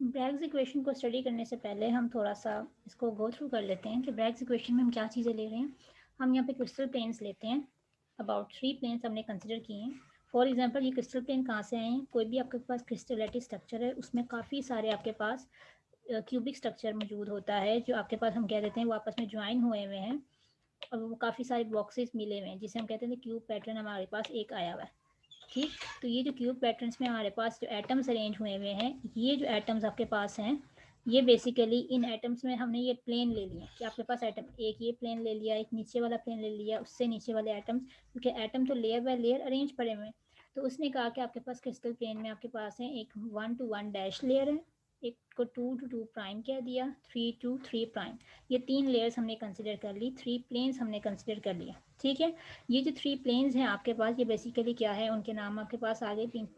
Bragg's equation को study करने से पहले हम थोड़ा सा इसको गो थ्रू कर लेते हैं कि ब्रैग्स इक्वेशन में हम क्या चीज़ें ले रहे हैं। हम यहाँ पे क्रिस्टल प्लेन्स लेते हैं, अबाउट 3 प्लेन्स हमने कंसिडर किए हैं। फॉर एग्जांपल ये क्रिस्टल प्लेन कहाँ से आए हैं, कोई भी आपके पास क्रिस्टलिटी स्ट्रक्चर है उसमें काफ़ी सारे आपके पास क्यूबिक स्ट्रक्चर मौजूद होता है, जो आपके पास हम कह देते हैं वो आपस में ज्वाइन हुए हुए हैं और वो काफ़ी सारे बॉक्सेस मिले हुए हैं, जिसे हम कहते हैं क्यूब पैटर्न हमारे पास एक आया हुआ है। ठीक, तो ये जो क्यूब पैटर्न्स में हमारे पास जो एटम्स अरेंज हुए हुए हैं, ये जो एटम्स आपके पास हैं, ये बेसिकली इन एटम्स में हमने ये प्लेन ले लिए कि आपके पास एटम एक ये प्लेन ले लिया, एक नीचे वाला प्लेन ले लिया, उससे नीचे वाले एटम्स, क्योंकि एटम तो लेयर बाय लेयर अरेंज पड़े हुए हैं। तो उसने कहा कि आपके पास क्रिस्टल प्लेन में आपके पास है एक 1 to 1 डैश लेयर है, एक को 2 to 2 प्राइम कह दिया, 3 to 3 प्राइम, ये 3 लेयर्स हमने कंसिडर कर ली, 3 प्लेन्स हमने कंसिडर कर लिया। ठीक है, ये जो 3 प्लेन्स हैं आपके पास, ये बेसिकली क्या है, उनके नाम आपके पास आगे पिंक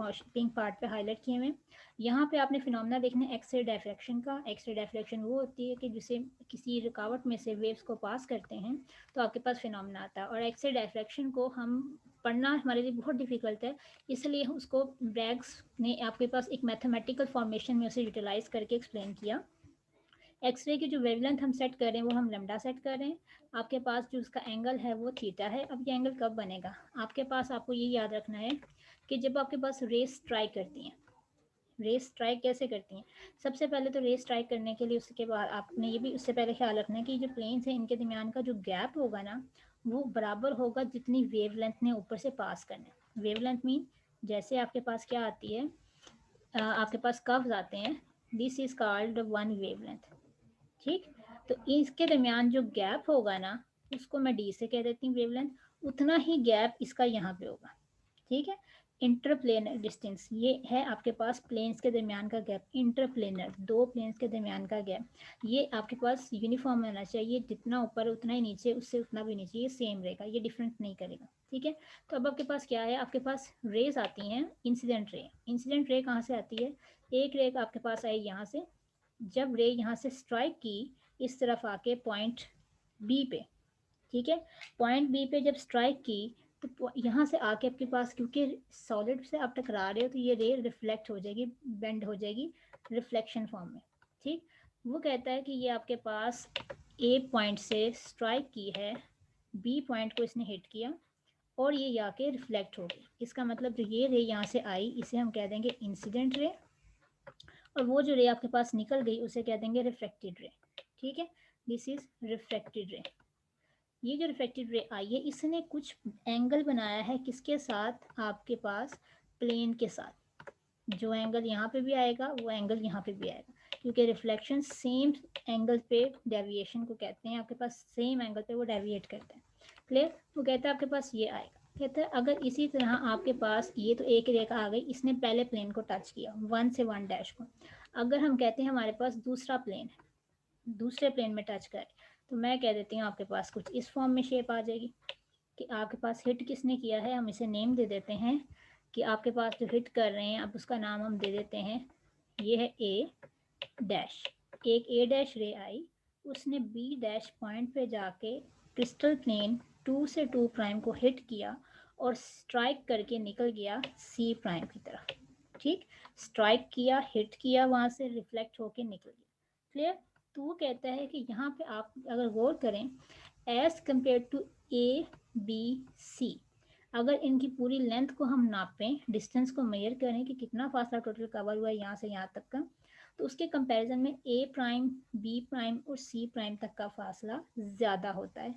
पार्ट पे हाईलाइट किए हुए। यहाँ पे आपने फिनोमेना देखना एक्स-रे डायफ्रैक्शन का। एक्स-रे डायफ्रैक्शन वो होती है कि जिसे किसी रुकावट में से वेव्स को पास करते हैं तो आपके पास फिनोमेना आता है, और एक्स-रे डायफ्रैक्शन को हम पढ़ना हमारे लिए बहुत डिफिकल्ट है, इसलिए उसको ब्रैग्स ने आपके पास एक मैथमेटिकल फॉर्मेशन में उसे यूटिलाइज करके एक्सप्लेन किया। एक्सरे की जो वेवलेंथ हम सेट कर रहे हैं वो हम लैम्डा सेट कर रहे हैं, आपके पास जो उसका एंगल है वो थीटा है। अब ये एंगल कब बनेगा आपके पास, आपको ये याद रखना है कि जब आपके पास रेस स्ट्राइक करती हैं। रेस स्ट्राइक कैसे करती हैं, सबसे पहले तो रेस स्ट्राइक करने के लिए उसके बाद आपने ये भी उससे पहले ख्याल रखना है कि जो प्लेन्स हैं इनके दरमियान का जो गैप होगा ना, वो बराबर होगा जितनी वेवलेंथ ने ऊपर से पास करना है। वेवलेंथ मीन जैसे आपके पास क्या आती है, आपके पास कर्व्स आते हैं, this is called one wavelength. ठीक, तो इसके दरमियान जो गैप होगा ना, उसको मैं डी से कह देती हूँ वेवलेंथ, उतना ही गैप इसका यहाँ पे होगा। ठीक है, इंटरप्लेनर डिस्टेंस ये है आपके पास प्लेन्स के दरमियान का गैप, इंटरप्लेनर दो प्लेन्स के दरमियान का गैप, ये आपके पास यूनिफॉर्म होना चाहिए, जितना ऊपर उतना ही नीचे, उससे उतना भी नीचे, ये सेम रहेगा, ये डिफरेंट नहीं करेगा। ठीक है, तो अब आपके पास क्या है, आपके पास रेज आती हैं, इंसिडेंट रे। इंसिडेंट रे कहाँ से आती है, एक रे आपके पास आई यहाँ से, जब रे यहाँ से स्ट्राइक की इस तरफ आके पॉइंट बी पे, ठीक है, पॉइंट बी पे जब स्ट्राइक की तो यहाँ से आके आपके पास, क्योंकि सॉलिड से आप टकरा रहे हो तो ये रे रिफ्लेक्ट हो जाएगी, बेंड हो जाएगी रिफ्लेक्शन फॉर्म में। ठीक, वो कहता है कि ये आपके पास ए पॉइंट से स्ट्राइक की है, बी पॉइंट को इसने हिट किया और ये आके रिफ्लेक्ट हो गई। इसका मतलब जो ये रे यहाँ से आई इसे हम कह देंगे इंसिडेंट रे, और वो जो रे आपके पास निकल गई उसे कह देंगे रिफ्लेक्टेड रे। ठीक है, दिस इज रिफ्लेक्टेड रे। ये जो रिफ्लेक्टेड रे आई है इसने कुछ एंगल बनाया है, किसके साथ, आपके पास प्लेन के साथ। जो एंगल यहाँ पे भी आएगा वो एंगल यहाँ पे भी आएगा, क्योंकि रिफ्लेक्शन सेम एंगल पे डेविएशन को कहते हैं, आपके पास सेम एंगल पे वो डेविएट करते हैं। क्लियर, वो कहता है आपके पास ये आएगा। कहता है अगर इसी तरह आपके पास ये तो एक रेखा आ गई, इसने पहले प्लेन को टच किया 1 से 1 डैश को, अगर हम कहते हैं हमारे पास दूसरा प्लेन है, दूसरे प्लेन में टच करे, तो मैं कह देती हूँ आपके पास कुछ इस फॉर्म में शेप आ जाएगी कि आपके पास हिट किसने किया है, हम इसे नेम दे देते हैं कि आपके पास जो हिट कर रहे हैं अब उसका नाम हम दे देते हैं, ये है ए डैश। एक ए डैश रे आई, उसने बी डैश पॉइंट पे जाके क्रिस्टल प्लेन 2 से 2 प्राइम को हिट किया और स्ट्राइक करके निकल गया सी प्राइम की तरफ। ठीक, स्ट्राइक किया, हिट किया, वहां से रिफ्लेक्ट होके निकल गया। क्लियर, तो वो कहता है कि यहाँ पे आप अगर गौर करें, as compare to A B C, अगर इनकी पूरी लेंथ को हम नापें, डिस्टेंस को मेजर करें कि कितना फासला टोटल कवर हुआ है यहाँ से यहाँ तक का, तो उसके कंपैरिजन में ए प्राइम, बी प्राइम और सी प्राइम तक का फासला ज़्यादा होता है।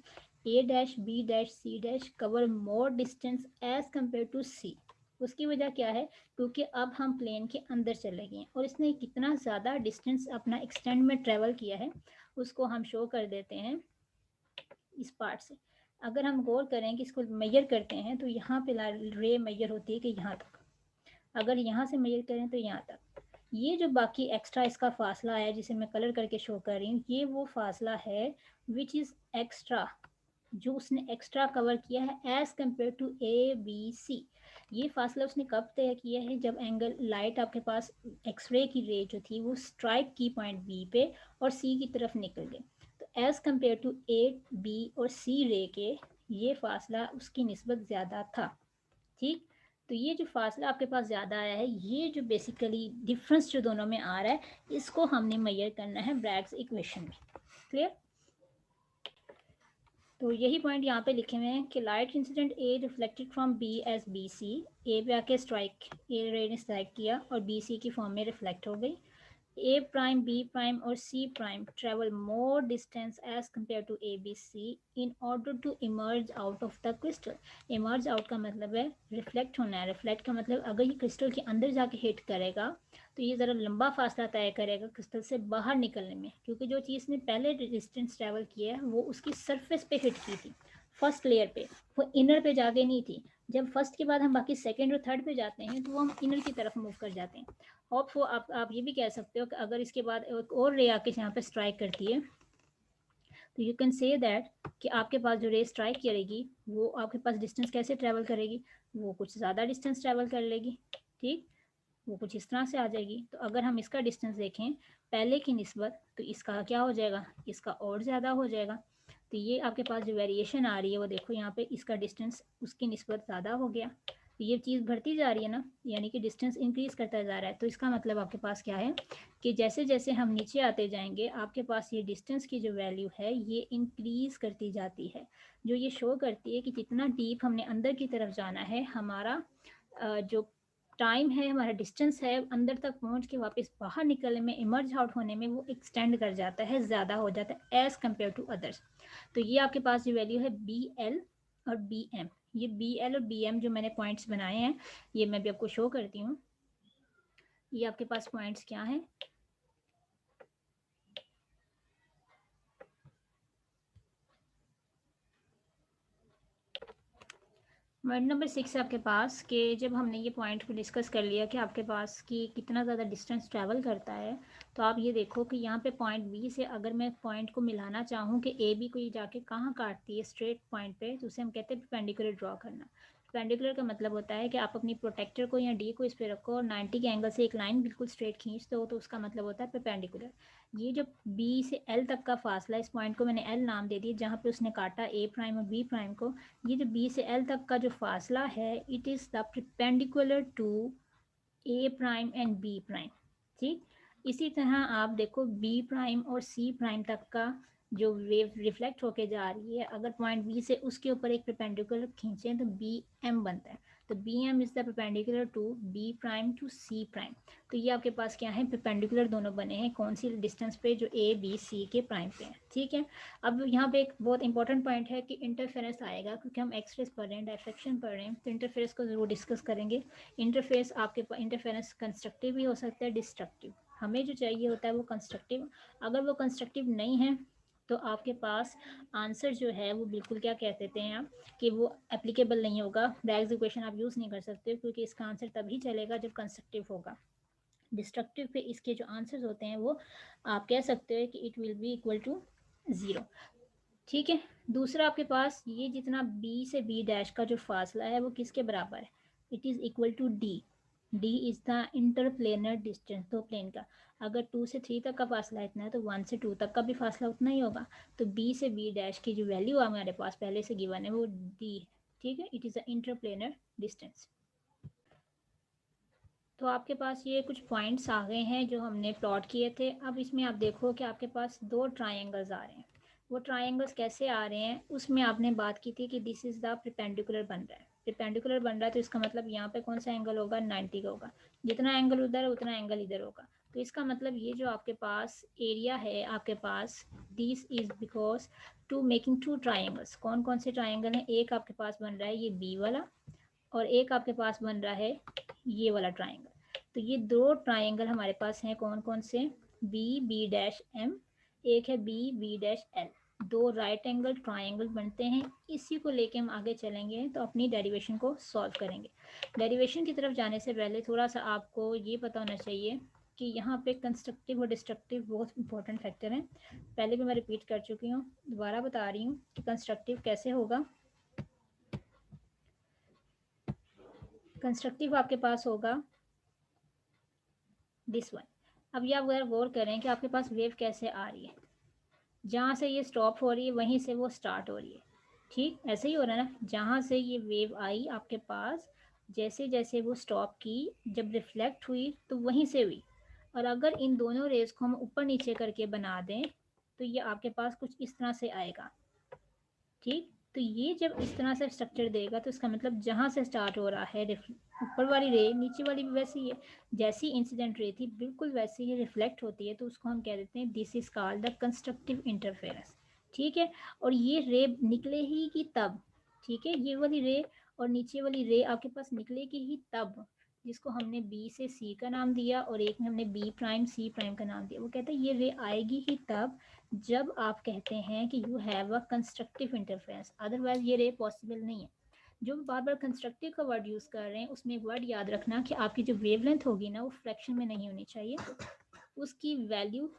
A dash, B dash, C dash cover more distance as compare to C. उसकी वजह क्या है, क्योंकि अब हम प्लेन के अंदर चले गए हैं और इसने कितना ज़्यादा डिस्टेंस अपना एक्सटेंड में ट्रेवल किया है उसको हम शो कर देते हैं इस पार्ट से। अगर हम गौर करें कि इसको मेजर करते हैं तो यहाँ पे रे मेजर होती है कि यहाँ तक, अगर यहाँ से मेजर करें तो यहाँ तक। ये जो बाकी एक्स्ट्रा इसका फासला है जिसे मैं कलर करके शो कर रही हूँ, ये वो फासला है विच इज़ एक्स्ट्रा, जो उसने एक्स्ट्रा कवर किया है as compare to A B C. ये फासला उसने कब तय किया है, जब एंगल लाइट आपके पास एक्सरे की रे जो थी वो स्ट्राइक की पॉइंट बी पे और सी की तरफ निकल गई, तो as compare to A B और सी रे के ये फासला उसकी निस्बत ज़्यादा था। ठीक, तो ये जो फासला आपके पास ज़्यादा आया है, ये जो बेसिकली डिफरेंस जो दोनों में आ रहा है, इसको हमने मेजर करना है ब्रैग्स इक्वेशन में। क्लियर? तो यही पॉइंट यहाँ पे लिखे हुए हैं कि light incident A reflected from B as B C, A पे आके स्ट्राइक, ए रे ने स्ट्राइक किया और बी सी की फॉर्म में रिफ्लेक्ट हो गई। A prime, B prime और C prime travel more distance as compared to A, B, C in order to emerge out of the crystal. Emerge out का मतलब है reflect होना है। reflect का मतलब अगर ये क्रिस्टल के अंदर जाके हिट करेगा तो ये ज़रा लंबा फासला तय करेगा क्रिस्टल से बाहर निकलने में, क्योंकि जो चीज़ ने पहले डिस्टेंस ट्रैवल किया है वो उसकी सरफेस पे हिट की थी, फर्स्ट लेयर पे, वो इनर पे जाके नहीं थी। जब फर्स्ट के बाद हम बाकी सेकेंड और थर्ड पे जाते हैं तो वो हम इनर की तरफ मूव कर जाते हैं। होप वो आप ये भी कह सकते हो कि अगर इसके बाद एक और रे आके यहाँ पे स्ट्राइक करती है तो यू कैन से दैट कि आपके पास जो रे स्ट्राइक करेगी वो आपके पास डिस्टेंस कैसे ट्रैवल करेगी, वो कुछ ज़्यादा डिस्टेंस ट्रैवल कर लेगी। ठीक, वो कुछ इस तरह से आ जाएगी। तो अगर हम इसका डिस्टेंस देखें पहले की निस्बत तो इसका क्या हो जाएगा, इसका और ज़्यादा हो जाएगा। तो ये आपके पास जो वेरिएशन आ रही है वो देखो यहाँ पे इसका डिस्टेंस उसकी निस्बत ज़्यादा हो गया। तो ये चीज़ बढ़ती जा रही है ना, यानी कि डिस्टेंस इंक्रीज़ करता जा रहा है। तो इसका मतलब आपके पास क्या है कि जैसे जैसे हम नीचे आते जाएंगे आपके पास ये डिस्टेंस की जो वैल्यू है ये इंक्रीज़ करती जाती है, जो ये शो करती है कि जितना डीप हमने अंदर की तरफ जाना है हमारा जो टाइम है, हमारा डिस्टेंस है अंदर तक पहुंच के वापस बाहर निकलने में, इमर्ज आउट होने में, वो एक्सटेंड कर जाता है, ज़्यादा हो जाता है एज़ कम्पेयर टू अदर्स। तो ये आपके पास जो वैल्यू है बी एल और बी एम, ये बी एल और बी एम जो मैंने पॉइंट्स बनाए हैं ये मैं भी आपको शो करती हूँ। ये आपके पास पॉइंट्स क्या हैं, पॉइंट नंबर 6 आपके पास कि जब हमने ये पॉइंट को डिस्कस कर लिया कि आपके पास कि कितना ज़्यादा डिस्टेंस ट्रैवल करता है, तो आप ये देखो कि यहाँ पे पॉइंट बी से अगर मैं पॉइंट को मिलाना चाहूँ कि ए बी को ये जाके कहाँ काटती है स्ट्रेट पॉइंट पे, तो उसे हम कहते हैं परपेंडिकुलर ड्रॉ करना। परपेंडिकुलर का मतलब होता है कि आप अपनी प्रोटेक्टर को या डी को इस पर रखो और 90 के एंगल से एक लाइन बिल्कुल स्ट्रेट खींच दो, तो उसका मतलब होता है परपेंडिकुलर। ये जो बी से एल तक का फासला, इस पॉइंट को मैंने एल नाम दे दिया जहाँ पे उसने काटा ए प्राइम और बी प्राइम को, ये जो बी से एल तक का जो फासला है it is the perpendicular to A prime and B prime. ठीक, इसी तरह आप देखो बी प्राइम और सी प्राइम तक का जो वेव रिफ्लेक्ट होके जा रही है, अगर पॉइंट बी से उसके ऊपर एक परपेंडिकुलर खींचें तो बी एम बनता है। तो B M is the perpendicular to B prime to C prime. तो ये आपके पास क्या है, परपेंडिकुलर दोनों बने हैं, कौन सी डिस्टेंस पे, जो ए बी सी के प्राइम पे है। ठीक है, अब यहाँ पे एक बहुत इंपॉर्टेंट पॉइंट है कि इंटरफेरेंस आएगा, क्योंकि हम एक्स रेज पढ़ रहे हैं, डायफ्रेक्शन पढ़ रहे हैं, तो इंटरफेरेंस को ज़रूर डिस्कस करेंगे। इंटरफेस आपके पास इंटरफेरेंस कंस्ट्रक्टिव भी हो सकता है, डिस्ट्रक्टिव। हमें जो चाहिए होता है वो कंस्ट्रक्टिव। अगर वो कंस्ट्रक्टिव नहीं है तो आपके पास आंसर जो है वो बिल्कुल क्या कह देते हैं आप कि वो एप्लीकेबल नहीं होगा, ब्रैग्स इक्वेशन आप यूज़ नहीं कर सकते, क्योंकि इसका आंसर तभी चलेगा जब कंस्ट्रक्टिव होगा। डिस्ट्रक्टिव पे इसके जो आंसर्स होते हैं वो आप कह सकते हो कि it will be equal to zero. ठीक है, दूसरा आपके पास ये जितना बी से बी डैश का जो फासला है वो किसके बराबर है, it is equal to D. D is the interplanar distance, दो प्लेन का। अगर 2 से 3 तक का फासला इतना है तो 1 से 2 तक का भी फासला उतना ही होगा। तो बी से बी डैश की जो वैल्यू हमारे पास पहले से गिवन है वो डी है। ठीक है, it is the interplanar distance. तो आपके पास ये कुछ पॉइंट्स आ गए हैं जो हमने प्लॉट किए थे। अब इसमें आप देखो कि आपके पास दो ट्राइंगल्स आ रहे हैं। वो ट्राइंगल्स कैसे आ रहे हैं, उसमें आपने बात की थी कि दिस इज़ द परपेंडिकुलर बन रहा है। परपेंडिकुलर बन रहा है तो इसका मतलब यहाँ पे कौन सा एंगल होगा, 90 का होगा। जितना एंगल उधर है उतना एंगल इधर होगा। तो इसका मतलब ये जो आपके पास एरिया है आपके पास, this is because to making two triangles. कौन कौन से ट्राइंगल हैं, एक आपके पास बन रहा है ये बी वाला और एक आपके पास बन रहा है ये वाला ट्राइंगल। तो ये दो ट्राइंगल हमारे पास हैं, कौन कौन से, बी बी डैश एम, एक है बी बी डैश एल। दो राइट एंगल ट्राइंगल बनते हैं। इसी को लेके हम आगे चलेंगे तो अपनी डेरिवेशन को सॉल्व करेंगे। डेरिवेशन की तरफ जाने से पहले थोड़ा सा आपको ये पता होना चाहिए कि यहाँ पे कंस्ट्रक्टिव और डिस्ट्रक्टिव बहुत इंपॉर्टेंट फैक्टर हैं। पहले भी मैं रिपीट कर चुकी हूँ, दोबारा बता रही हूँ कि कंस्ट्रक्टिव कैसे होगा। कंस्ट्रक्टिव आपके पास होगा दिस वन। अब ये आप अगर गौर करें कि आपके पास वेव कैसे आ रही है, जहाँ से ये स्टॉप हो रही है वहीं से वो स्टार्ट हो रही है। ठीक ऐसे ही हो रहा है ना, जहाँ से ये वेव आई आपके पास जैसे जैसे वो स्टॉप की, जब रिफ्लेक्ट हुई तो वहीं से हुई। और अगर इन दोनों रेज को हम ऊपर नीचे करके बना दें तो ये आपके पास कुछ इस तरह से आएगा। ठीक, तो ये जब इस तरह से स्ट्रक्चर देगा तो इसका मतलब जहाँ से स्टार्ट हो रहा है ऊपर वाली रे, नीचे वाली भी वैसे ही है। जैसी इंसिडेंट रे थी बिल्कुल वैसे ही रिफ्लेक्ट होती है, तो उसको हम कह देते हैं this is called the constructive interference. ठीक है, और ये रे निकले ही की तब, ठीक है, ये वाली रे और नीचे वाली रे आपके पास निकलेगी ही तब, जिसको हमने बी से सी का नाम दिया और एक में हमने बी प्राइम सी प्राइम का नाम दिया। वो कहते हैं ये रे आएगी ही तब जब आप कहते हैं कि you have a constructive interference, otherwise ये रे पॉसिबल नहीं है। जो बार बार कंस्ट्रक्टिव का वर्ड यूज़ कर रहे हैं उसमें एक वर्ड याद रखना कि आपकी जो वेवलेंथ होगी ना वो फ्रैक्शन में नहीं होनी चाहिए, उसकी वैल्यू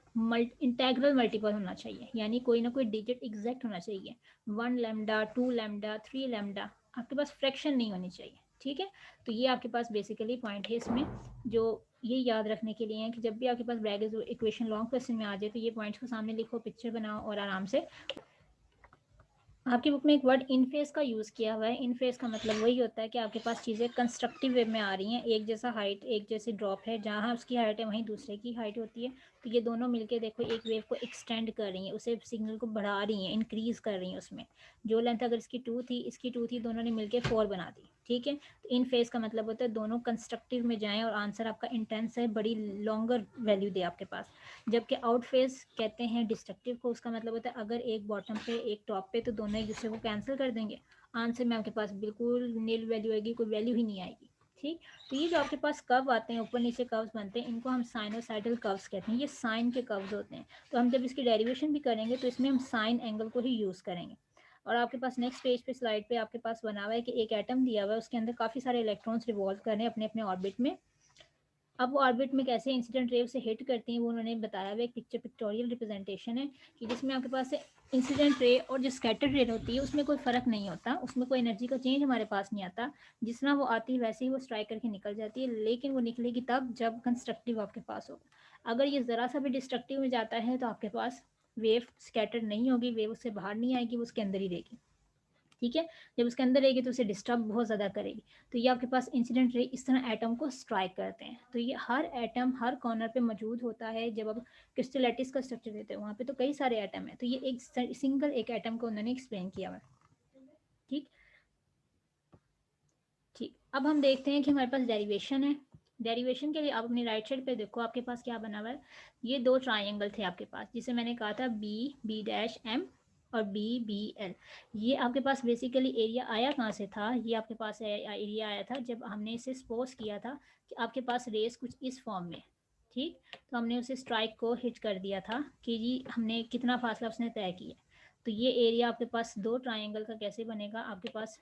इंटेग्रल मल्टीपल होना चाहिए, यानी कोई ना कोई डिजिट एग्जैक्ट होना चाहिए। 1 लैम्डा, 2 लैम्डा, 3 लैम्डा, आपके पास फ्रैक्शन नहीं होनी चाहिए। ठीक है, तो ये आपके पास बेसिकली पॉइंट है इसमें, जो ये याद रखने के लिए है कि जब भी आपके पास ब्रैकेट इक्वेशन लॉन्ग क्वेश्चन में आ जाए तो ये पॉइंट्स को सामने लिखो, पिक्चर बनाओ और आराम से। आपकी बुक में एक वर्ड इन फेस का यूज़ किया हुआ है। इन फेस का मतलब वही होता है कि आपके पास चीज़ें कंस्ट्रक्टिव वे में आ रही हैं, एक जैसा हाइट, एक जैसी ड्रॉप है, जहाँ उसकी हाइट है वहीं दूसरे की हाइट होती है, तो ये दोनों मिलके देखो एक वेव को एक्सटेंड कर रही हैं, उसे सिग्नल को बढ़ा रही हैं, इंक्रीज कर रही हैं उसमें। जो लेंथ अगर इसकी 2 थी, इसकी 2 थी, दोनों ने मिलकर 4 बना दी। ठीक है, तो इन फेस का मतलब होता है दोनों कंस्ट्रक्टिव में जाएं और आंसर आपका इंटेंस है, बड़ी लॉन्गर वैल्यू दे आपके पास। जबकि आउट फेस कहते हैं डिस्ट्रक्टिव को, उसका मतलब होता है अगर एक बॉटम पे एक टॉप पे तो दोनों एक दूसरे को कैंसिल कर देंगे, आंसर में आपके पास बिल्कुल नील वैल्यू आएगी, कोई वैल्यू ही नहीं आएगी। ठीक, तो ये जो आपके पास कर्व आते हैं, ऊपर नीचे कर्व्स बनते हैं, इनको हम साइनोसाइडल कर्व्स कहते हैं, ये साइन के कर्व्स होते हैं। तो हम जब इसकी डेरिवेशन भी करेंगे तो इसमें हम साइन एंगल को ही यूज़ करेंगे। और आपके पास नेक्स्ट पेज पे स्लाइड पे आपके पास बना हुआ है कि एक एटम दिया हुआ है, उसके अंदर काफ़ी सारे इलेक्ट्रॉन्स रिवॉल्व कर रहे हैं अपने अपने ऑर्बिट में। अब वो ऑर्बिट में कैसे इंसिडेंट वेव से हिट करती हैं वो उन्होंने बताया हुआ, एक पिक्टोरियल रिप्रेजेंटेशन है कि जिसमें आपके पास इंसिडेंट रे और जो स्कैटर्ड रे होती है उसमें कोई फ़र्क नहीं होता, उसमें कोई एनर्जी का चेंज हमारे पास नहीं आता, जिस तरह वो आती है वैसे ही वो स्ट्राइक करके निकल जाती है, लेकिन वो निकलेगी तब जब कंस्ट्रक्टिव आपके पास होगा। अगर ये ज़रा सा भी डिस्ट्रक्टिव में जाता है तो आपके पास वेव स्कैटर्ड नहीं होगी, वेव उससे बाहर नहीं आएगी, वो उसके अंदर ही रहेगी। ठीक है, जब उसके अंदर रहेगी तो उसे डिस्टर्ब बहुत ज़्यादा करेगी। तो ये आपके पास इंसिडेंट रे इस तरह एटम को स्ट्राइक करते हैं। तो ये हर एटम हर कॉर्नर पे मौजूद होता है। जब आप क्रिस्टल लैटिस का स्ट्रक्चर देते हैं वहाँ पे तो कई सारे एटम है, तो ये एक सिंगल एक एटम को उन्होंने एक्सप्लेन किया हुआ है। ठीक, ठीक, अब हम देखते हैं कि हमारे पास डेरिवेशन है। डेरिवेशन के लिए आप अपनी राइट साइड पे देखो, आपके पास क्या बना हुआ है। ये दो ट्राइंगल थे आपके पास, जिसे मैंने कहा था बी बी डैश एम और बी बी एल। ये आपके पास बेसिकली एरिया आया कहाँ से था, ये आपके पास एरिया आया था जब हमने इसे सपोज किया था कि आपके पास रेस कुछ इस फॉर्म में। ठीक, तो हमने उसे स्ट्राइक को हिट कर दिया था कि जी हमने कितना फासला उसने तय किया। तो ये एरिया आपके पास दो ट्राइंगल का कैसे बनेगा, आपके पास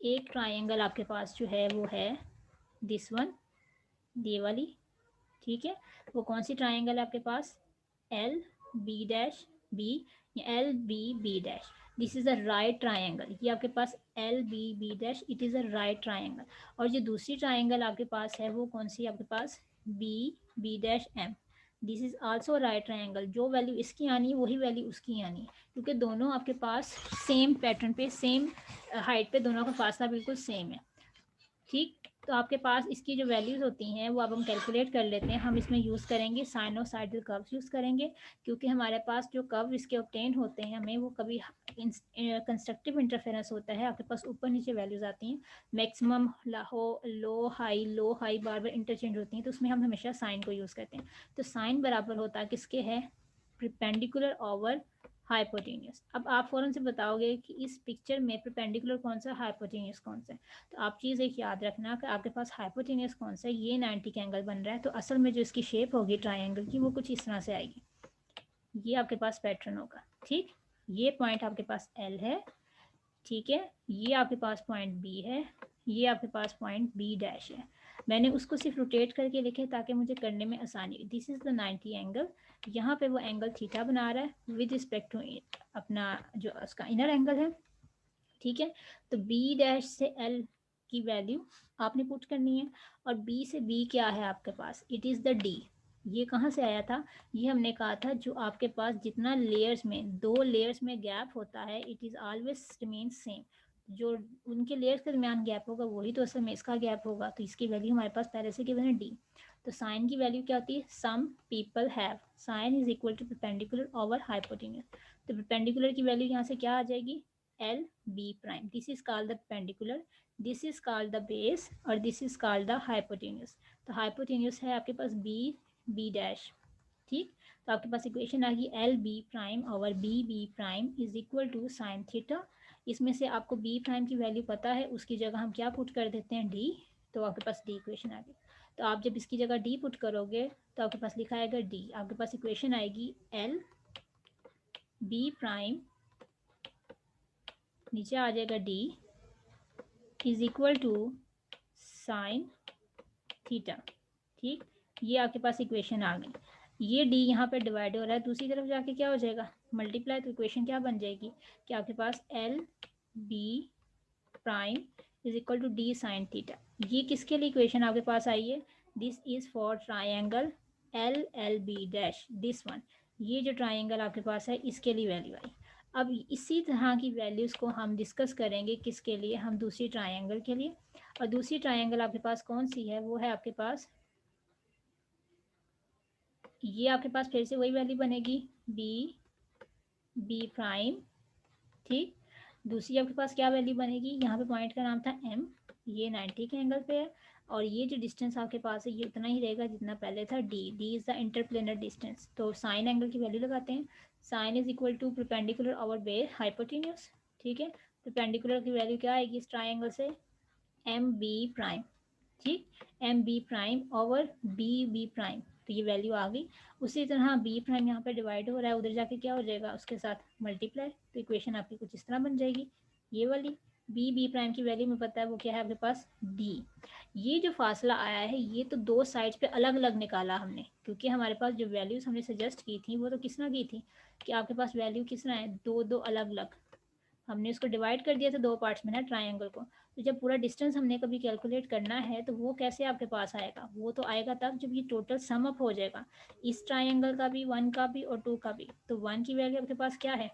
एक ट्राइंगल आपके पास जो है वो है दिस वन, ये वाली। ठीक है, वो कौन सी ट्राइंगल है आपके पास, L B dash B, L B B dash, this is a right triangle. ये आपके पास L B B dash, it is a right triangle. और जो दूसरी ट्राइंगल आपके पास है वो कौन सी है आपके पास, B B dash M, this is also right triangle. जो वैल्यू इसकी आनी है वही वैल्यू उसकी आनी है, क्योंकि दोनों आपके पास सेम पैटर्न पे सेम हाइट पे दोनों का फासला बिल्कुल सेम है। ठीक, तो आपके पास इसकी जो वैल्यूज़ होती हैं वो अब हम कैलकुलेट कर लेते हैं। हम इसमें यूज़ करेंगे साइनोसाइडल कर्व्स यूज़ करेंगे, क्योंकि हमारे पास जो कर्व इसके ऑब्टेन होते हैं हमें वो कभी कंस्ट्रक्टिव इंटरफेरेंस होता है, आपके पास ऊपर नीचे वैल्यूज़ आती हैं, मैक्सिमम लो हाई बार बार इंटरचेंज होती हैं, तो उसमें हम हमेशा साइन को यूज़ करते हैं। तो साइन बराबर होता है किसके है, परपेंडिकुलर ओवर हाइपोटेन्यूस। अब आप फ़ौरन से बताओगे कि इस पिक्चर में परपेंडिकुलर कौन सा, हाइपोटेन्यूस कौन सा है। तो आप चीज़ एक याद रखना कि आपके पास हाइपोटेन्यूस कौन सा है, ये 90 का एंगल बन रहा है, तो असल में जो इसकी शेप होगी ट्राइंगल की वो कुछ इस तरह से आएगी। ये आपके पास पैटर्न होगा। ठीक, ये पॉइंट आपके पास एल है। ठीक है, ये आपके पास पॉइंट बी है, ये आपके पास पॉइंट बी डैश है। मैंने उसको सिर्फ रोटेट करके लिखे ताकि मुझे करने में आसानी। दिस इज़ द 90 एंगल, यहाँ पे वो एंगल थीटा बना रहा है विद रिस्पेक्ट टू अपना जो उसका इनर एंगल है। ठीक है, तो बी डैश से एल की वैल्यू आपने पुट करनी है, और बी से बी क्या है आपके पास, इट इज़ द डी। ये कहाँ से आया था, ये हमने कहा था जो आपके पास जितना लेयर्स में, दो लेयर्स में गैप होता है, it is always remain same. जो उनके लेयर्स के दरमियान गैप होगा वही तो असल में इसका गैप होगा, तो इसकी वैल्यू हमारे पास पहले से गिवन है डी। तो साइन की वैल्यू क्या होती है, some people have, sine is equal to perpendicular over hypotenuse. तो परपेंडिकुलर की वैल्यू यहाँ से क्या आ जाएगी, L B prime, this is called the perpendicular, this is called the base और this is called the hypotenuse. तो हाइपोटेन्यूज है आपके पास बी बी डैश, ठीक। तो आपके पास इक्वेशन आ गई L B prime over B B prime is equal to sine theta. इसमें से आपको बी प्राइम की वैल्यू पता है, उसकी जगह हम क्या पुट कर देते हैं, डी। तो आपके पास डी इक्वेशन आ गई। तो आप जब इसकी जगह डी पुट करोगे तो आपके पास लिखा आएगा डी, आपके पास इक्वेशन आएगी एल बी प्राइम, नीचे आ जाएगा D is equal to sine theta, ठीक। ये आपके पास इक्वेशन आ गई। ये डी यहाँ पे डिवाइड हो रहा है, दूसरी तरफ जाके क्या हो जाएगा, मल्टीप्लाई। तो इक्वेशन क्या बन जाएगी कि आपके पास L B prime is equal to D sine theta. ये किसके लिए इक्वेशन आपके पास आई है, this is for triangle L L B dash, this one. ये जो ट्राइंगल आपके पास है इसके लिए वैल्यू आई। अब इसी तरह की वैल्यूज को हम डिस्कस करेंगे किसके लिए, हम दूसरी ट्राइंगल के लिए। और दूसरी ट्राइंगल आपके पास कौन सी है, वो है आपके पास, ये आपके पास फिर से वही वैल्यू बनेगी बी बी प्राइम, ठीक। दूसरी आपके पास क्या वैल्यू बनेगी, यहाँ पे पॉइंट का नाम था एम, ये 90 के एंगल पे है। और ये जो डिस्टेंस आपके पास है ये उतना ही रहेगा जितना पहले था, D, D is the interplanar distance. तो साइन एंगल की वैल्यू लगाते हैं, sine is equal to perpendicular over base hypotenuse, ठीक है। परपेंडिकुलर की वैल्यू क्या आएगी इस ट्राइंगल से, एम बी प्राइम, ठीक, M B prime over B B prime, तो ये वैल्यू आ गई। उसी तरह बी प्राइम यहाँ पे डिवाइड हो रहा है, उधर जाके क्या हो जाएगा उसके साथ मल्टीप्लाई, तो इक्वेशन आपकी कुछ इस तरह बन जाएगी, ये वाली। बी बी प्राइम की वैल्यू में पता है वो क्या है आपके पास, डी। ये जो फासला आया है ये तो दो साइड्स पे अलग अलग निकाला हमने, क्योंकि हमारे पास जो वैल्यूज हमने सजेस्ट की थी वो तो किस तरह की थी कि आपके पास वैल्यू किस तरह है, दो दो अलग अलग, हमने उसको डिवाइड कर दिया था दो पार्ट्स में ना ट्राइंगल को। तो जब पूरा डिस्टेंस हमने कभी कैलकुलेट करना है तो वो कैसे आपके पास आएगा, वो तो आएगा तब जब ये टोटल सम अप हो जाएगा, इस ट्राइंगल का भी, वन का भी और टू का भी। तो वन की वैल्यू आपके पास क्या है,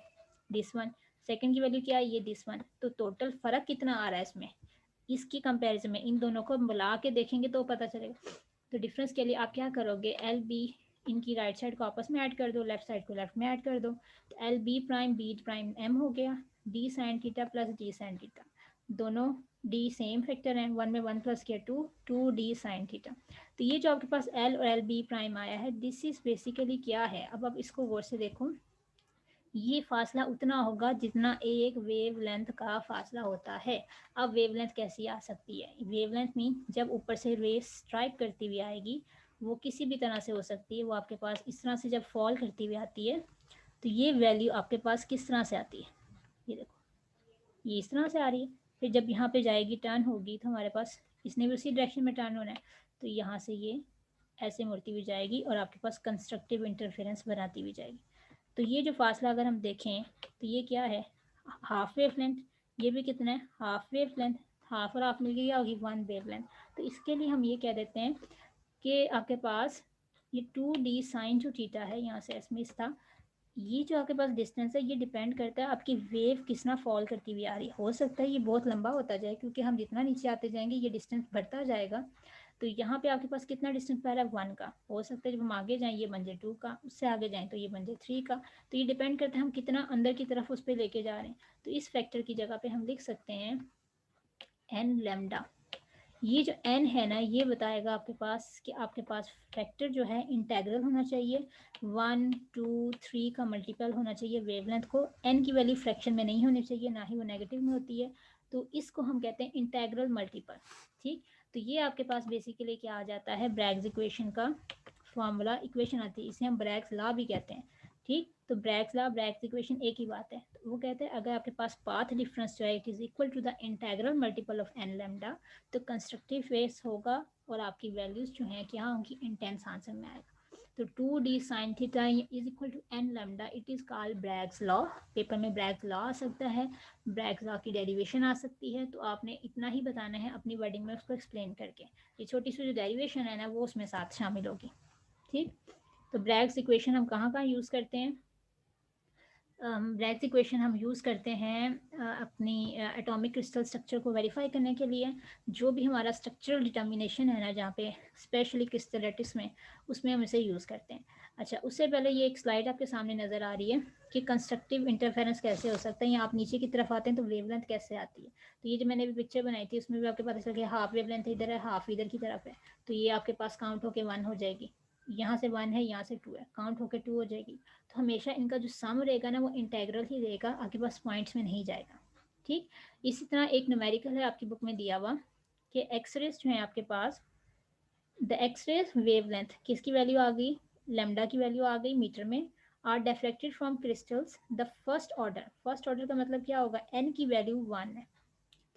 दिस वन, सेकेंड की वैल्यू क्या है, ये दिस वन। तो टोटल फर्क कितना आ रहा है इसमें, इसकी कंपेरिजन में इन दोनों को मिला के देखेंगे तो पता चलेगा। तो डिफरेंस के लिए आप क्या करोगे, एल बी, इनकी राइट साइड को आपस में ऐड कर दो, लेफ्ट साइड को लेफ्ट में ऐड कर दो, तो एल बी प्राइम एम हो गया, D sine theta plus D sine theta, दोनों डी सेम फैक्टर हैं, वन में वन प्लस किया two, two D sine theta. तो ये जो आपके पास एल और एल बी प्राइम आया है, दिस इज बेसिकली क्या है, अब आप इसको गौर से देखो, ये फासला उतना होगा जितना एक वेव लेंथ का फासला होता है। अब वेव लेंथ कैसी आ सकती है, वेव लेंथ मीन जब ऊपर से रेस स्ट्राइक करती हुई आएगी, वो किसी भी तरह से हो सकती है, वो आपके पास इस तरह से जब फॉल करती हुई आती है तो ये वैल्यू आपके पास किस तरह से आती है, ये देखो ये इस तरह से आ रही है। फिर जब यहाँ पे जाएगी टर्न होगी तो हमारे पास, इसने भी उसी डायरेक्शन में टर्न होना है, तो यहाँ से ये ऐसे मुड़ती हुई जाएगी और आपके पास कंस्ट्रक्टिव इंटरफेरेंस बनाती हुई जाएगी। तो ये जो फासला अगर हम देखें तो ये क्या है, हाफ वेव लेंथ, ये भी कितना है हाफ वेव लेंथ, हाफ और हाफ मिलकर क्या होगी वन वेव लेंथ। तो इसके लिए हम ये कह देते हैं कि आपके पास ये टू डी साइन जो थीटा है, यहाँ से इसमें था, ये जो आपके पास डिस्टेंस है ये डिपेंड करता है आपकी वेव कितना फॉल करती हुई आ रही है। हो सकता है ये बहुत लंबा होता जाए क्योंकि हम जितना नीचे आते जाएंगे ये डिस्टेंस बढ़ता जाएगा। तो यहाँ पे आपके पास कितना डिस्टेंस पहला है वन का, हो सकता है जब हम आगे जाएं ये बन जाए टू का, उससे आगे जाएं तो ये बन जाए थ्री का। तो ये डिपेंड करता है हम कितना अंदर की तरफ उस पर लेके जा रहे हैं। तो इस फैक्टर की जगह पे हम लिख सकते हैं एन लेमडा। ये जो n है ना ये बताएगा आपके पास कि आपके पास फैक्टर जो है इंटेग्रल होना चाहिए, वन टू थ्री का मल्टीपल होना चाहिए वेवलेंथ को, n की वैल्यू फ्रैक्शन में नहीं होनी चाहिए, ना ही वो नेगेटिव में होती है, तो इसको हम कहते हैं इंटेग्रल मल्टीपल, ठीक। तो ये आपके पास बेसिकली क्या आ जाता है, ब्रैग्स इक्वेशन का फॉर्मूला इक्वेशन आती है, इसे हम ब्रैग्स लॉ भी कहते हैं, ठीक। तो ब्रैग्स लॉ ब्रैग्स इक्वेशन एक ही बात है। तो वो कहते हैं अगर आपके पास पाथ डिफरेंस जो है it is equal to the integral multiple of N lambda, तो कंस्ट्रक्टिव फेस होगा और आपकी वैल्यूज जो हैं क्या होंगी, इंटेंस आंसर में आएगा। तो two D sine theta is equal to N lambda, it is called Bragg's law. Paper में ब्रैग्स लॉ आ सकता है, ब्रैग्स लॉ की डेरिवेशन आ सकती है, तो आपने इतना ही बताना है अपनी वर्डिंग में उसको एक्सप्लेन करके, ये छोटी सी जो डेरिवेशन है ना वो उसमें साथ शामिल होगी, ठीक। तो ब्रैग्स इक्वेशन हम कहाँ कहाँ यूज़ करते हैं, ब्रैग्स इक्वेशन हम यूज़ करते हैं अपनी एटॉमिक क्रिस्टल स्ट्रक्चर को वेरीफाई करने के लिए। जो भी हमारा स्ट्रक्चरल डिटर्मिनेशन है ना, जहाँ पे स्पेशली क्रिस्टलेटिक्स में, उसमें हम इसे यूज़ करते हैं। अच्छा, उससे पहले ये एक स्लाइड आपके सामने नज़र आ रही है कि कंस्ट्रक्टिव इंटरफेरेंस कैसे हो सकता है, या आप नीचे की तरफ आते हैं तो वेवलेंथ कैसे आती है। तो ये जो मैंने अभी पिक्चर बनाई थी उसमें भी आपके पता चल गया हाफ वेवलेंथ इधर है, हाफ इधर की तरफ है। तो ये आपके पास काउंट होके 1 हो जाएगी, यहाँ से 1 है, यहाँ से 2 है, काउंट होके 2 हो जाएगी। तो हमेशा इनका जो सम रहेगा ना वो इंटेग्रल ही रहेगा, आपके पास पॉइंट्स में नहीं जाएगा। ठीक, इसी तरह एक न्यूमेरिकल है आपकी बुक में दिया हुआ कि एक्सरेज जो है आपके पास, द एक्सरेज वेवलेंथ किसकी वैल्यू आ गई, लेमडा की वैल्यू आ गई मीटर में, are deflected from crystals the first order. First order का मतलब क्या होगा, एन की वैल्यू 1 है।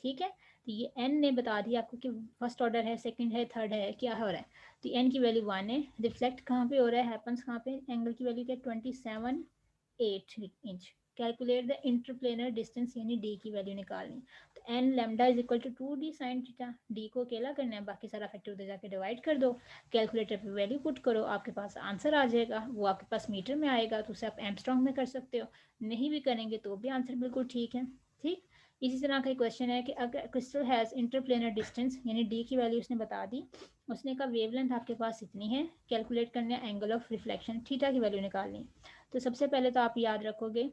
ठीक है, तो ये एन ने बता दिया आपको कि फर्स्ट ऑर्डर है, सेकंड है, थर्ड है, क्या हो रहा है। तो एन की वैल्यू 1 है, रिफ्लेक्ट कहाँ पे हो रहा है, हैपन्स कहाँ पे, एंगल की वैल्यू क्या, 27.8 inch. Calculate the interplanar distance, यानी डी की वैल्यू निकालनी। तो N lambda is equal to 2d sine theta, D को अकेला करना है, बाकी सारा फैक्टर उधर जाके डिवाइड कर दो, कैलकुलेटर पे वैल्यू पुट करो, आपके पास आंसर आ जाएगा। वो आपके पास मीटर में आएगा, तो उसे आप एमस्ट्रॉन्ग में कर सकते हो, नहीं भी करेंगे तो भी आंसर बिल्कुल ठीक है। ठीक, इसी तरह का क्वेश्चन है कि अगर क्रिस्टल हैज़ इंटरप्लेनर डिस्टेंस, यानी डी की वैल्यू उसने बता दी, उसने कहा वेवलेंथ आपके पास इतनी है, कैलकुलेट करना है एंगल ऑफ रिफ्लेक्शन, थीटा की वैल्यू निकालनी। तो सबसे पहले तो आप याद रखोगे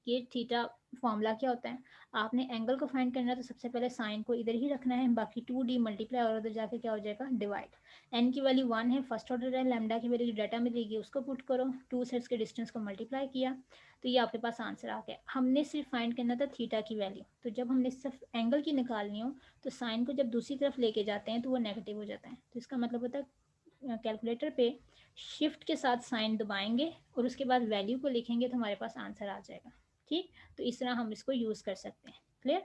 कि थीटा फॉर्मूला क्या होता है। आपने एंगल को फाइंड करना है तो सबसे पहले साइन को इधर ही रखना है, बाकी 2d मल्टीप्लाई और उधर जाके क्या हो जाएगा, डिवाइड। एन की वैल्यू 1 है, फर्स्ट ऑर्डर है, लैम्डा की वैल्यू जो डाटा में देगी उसको पुट करो, टू सेट्स के डिस्टेंस को मल्टीप्लाई किया, तो ये आपके पास आंसर आ गया। हमने सिर्फ फाइंड करना था थीटा की वैल्यू, तो जब हमने सिर्फ एंगल की निकालनी हो तो साइन को जब दूसरी तरफ लेके जाते हैं तो वो नेगेटिव हो जाता है। तो इसका मतलब होता है कैलकुलेटर पे शिफ्ट के साथ साइन दबाएंगे और उसके बाद वैल्यू को लिखेंगे तो हमारे पास आंसर आ जाएगा। ठीक, तो इस तरह हम इसको यूज़ कर सकते हैं। क्लियर।